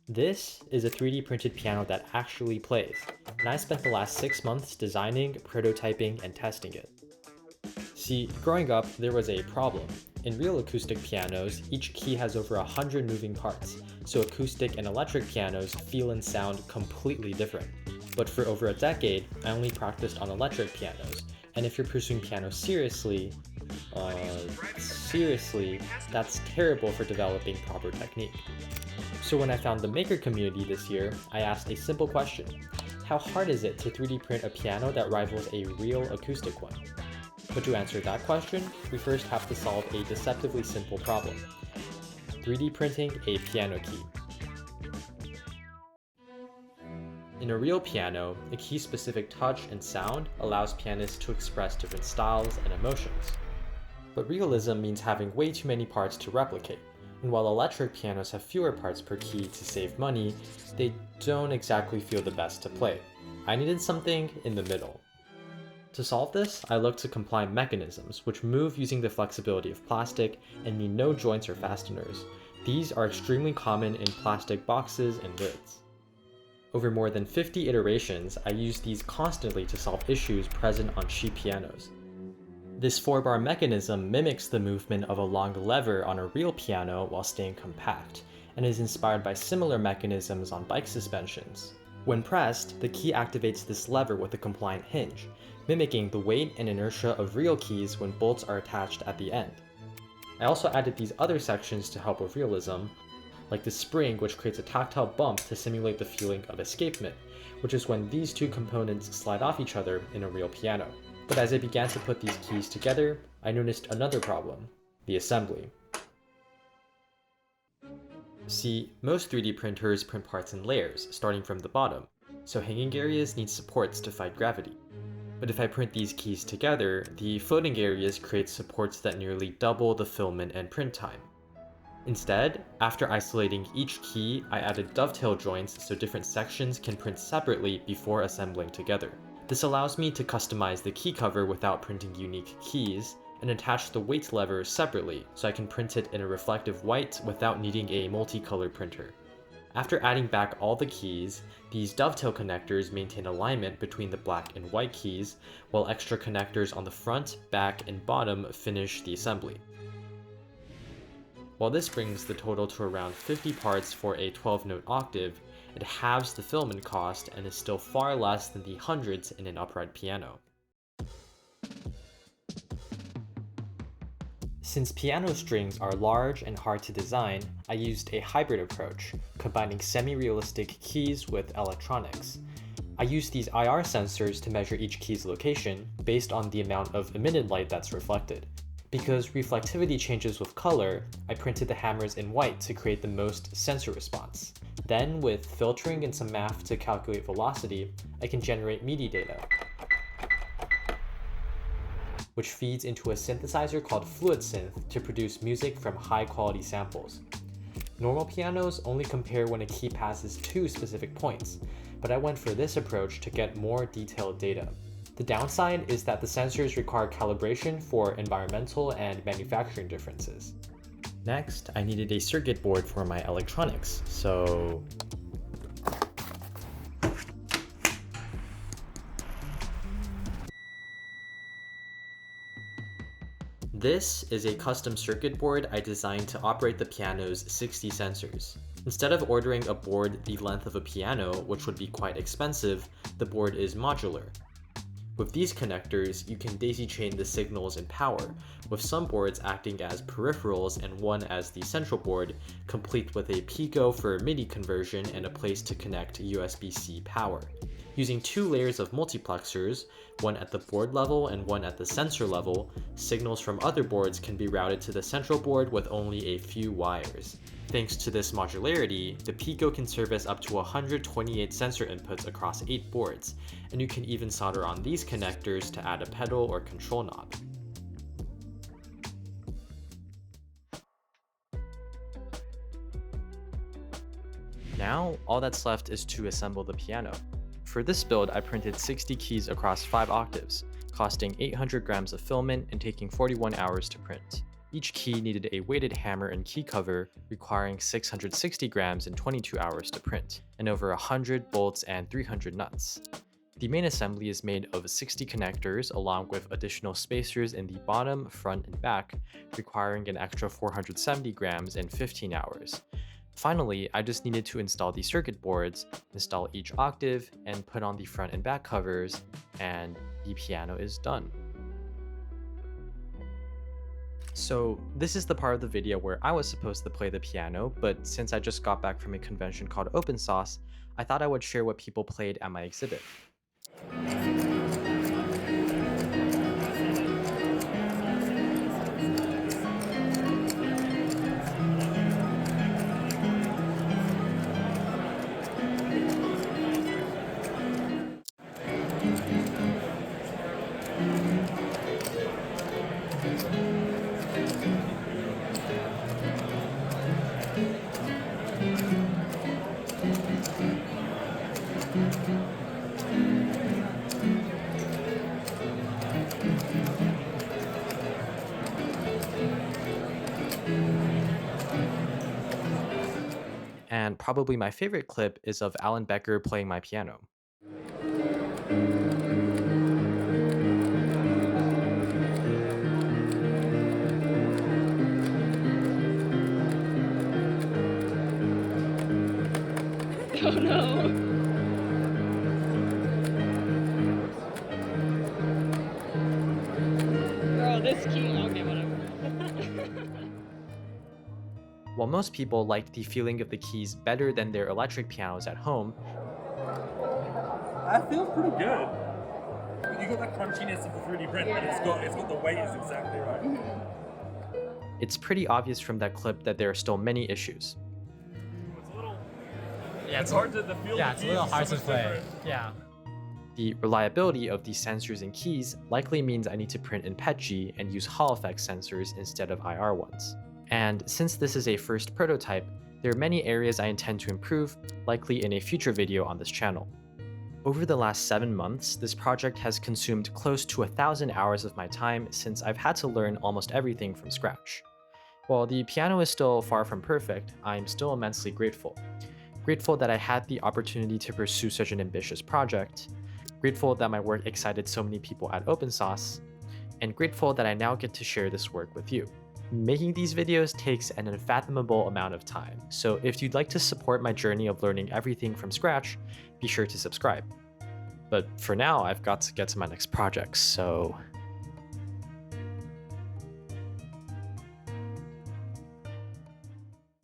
This is a 3D printed piano that actually plays, and I spent the last 6 months designing, prototyping, and testing it. See, growing up, there was a problem. In real acoustic pianos, each key has over 100 moving parts, so acoustic and electric pianos feel and sound completely different. But for over a decade, I only practiced on electric pianos, and if you're pursuing piano seriously, that's terrible for developing proper technique. So when I found the maker community this year, I asked a simple question. How hard is it to 3D print a piano that rivals a real acoustic one? But to answer that question, we first have to solve a deceptively simple problem. 3D printing a piano key. In a real piano, a key-specific touch and sound allows pianists to express different styles and emotions. But realism means having way too many parts to replicate, and while electric pianos have fewer parts per key to save money, they don't exactly feel the best to play. I needed something in the middle. To solve this, I looked to compliant mechanisms, which move using the flexibility of plastic and need no joints or fasteners. These are extremely common in plastic boxes and lids. Over more than 50 iterations, I used these constantly to solve issues present on cheap pianos. This 4-bar mechanism mimics the movement of a long lever on a real piano while staying compact, and is inspired by similar mechanisms on bike suspensions. When pressed, the key activates this lever with a compliant hinge, mimicking the weight and inertia of real keys when bolts are attached at the end. I also added these other sections to help with realism, like the spring, which creates a tactile bump to simulate the feeling of escapement, which is when these two components slide off each other in a real piano. But as I began to put these keys together, I noticed another problem: the assembly. See, most 3D printers print parts in layers, starting from the bottom, so hanging areas need supports to fight gravity. But if I print these keys together, the floating areas create supports that nearly double the filament and print time. Instead, after isolating each key, I added dovetail joints so different sections can print separately before assembling together. This allows me to customize the key cover without printing unique keys, and attach the weight lever separately so I can print it in a reflective white without needing a multicolor printer. After adding back all the keys, these dovetail connectors maintain alignment between the black and white keys, while extra connectors on the front, back, and bottom finish the assembly. While this brings the total to around 50 parts for a 12-note octave, it halves the filament cost and is still far less than the hundreds in an upright piano. Since piano strings are large and hard to design, I used a hybrid approach, combining semi-realistic keys with electronics. I used these IR sensors to measure each key's location based on the amount of emitted light that's reflected. Because reflectivity changes with color, I printed the hammers in white to create the most sensor response. Then, with filtering and some math to calculate velocity, I can generate MIDI data, which feeds into a synthesizer called FluidSynth to produce music from high-quality samples. Normal pianos only compare when a key passes 2 specific points, but I went for this approach to get more detailed data. The downside is that the sensors require calibration for environmental and manufacturing differences. Next, I needed a circuit board for my electronics, so this is a custom circuit board I designed to operate the piano's 60 sensors. Instead of ordering a board the length of a piano, which would be quite expensive, the board is modular. With these connectors, you can daisy chain the signals and power, with some boards acting as peripherals and one as the central board, complete with a Pico for MIDI conversion and a place to connect USB-C power. Using 2 layers of multiplexers, one at the board level and one at the sensor level, signals from other boards can be routed to the central board with only a few wires. Thanks to this modularity, the Pico can service up to 128 sensor inputs across 8 boards, and you can even solder on these connectors to add a pedal or control knob. Now, all that's left is to assemble the piano. For this build, I printed 60 keys across 5 octaves, costing 800 grams of filament and taking 41 hours to print. Each key needed a weighted hammer and key cover requiring 660 grams and 22 hours to print, and over 100 bolts and 300 nuts. The main assembly is made of 60 connectors along with additional spacers in the bottom, front, and back, requiring an extra 470 grams and 15 hours. Finally, I just needed to install the circuit boards, install each octave, and put on the front and back covers, and the piano is done. So this is the part of the video where I was supposed to play the piano, but since I just got back from a convention called Opensauce, I thought I would share what people played at my exhibit. And probably my favorite clip is of Alan Becker playing my piano. Oh no. Bro, this key. Okay, whatever. While most people liked the feeling of the keys better than their electric pianos at home, That feels pretty good. You got that crunchiness of the 3D print, but it's got the weight is exactly right. it's pretty obvious from that clip that there are still many issues. It's a little. Yeah, It's hard to feel. yeah, it's a little hard to play. Different. Yeah. The reliability of these sensors and keys likely means I need to print in PETG and use Hall effect sensors instead of IR ones. And since this is a first prototype, there are many areas I intend to improve, likely in a future video on this channel. Over the last 7 months, this project has consumed close to 1,000 hours of my time since I've had to learn almost everything from scratch. While the piano is still far from perfect, I'm still immensely grateful. Grateful that I had the opportunity to pursue such an ambitious project, grateful that my work excited so many people at Opensauce, and grateful that I now get to share this work with you. Making these videos takes an unfathomable amount of time, so if you'd like to support my journey of learning everything from scratch, be sure to subscribe. But for now, I've got to get to my next project, so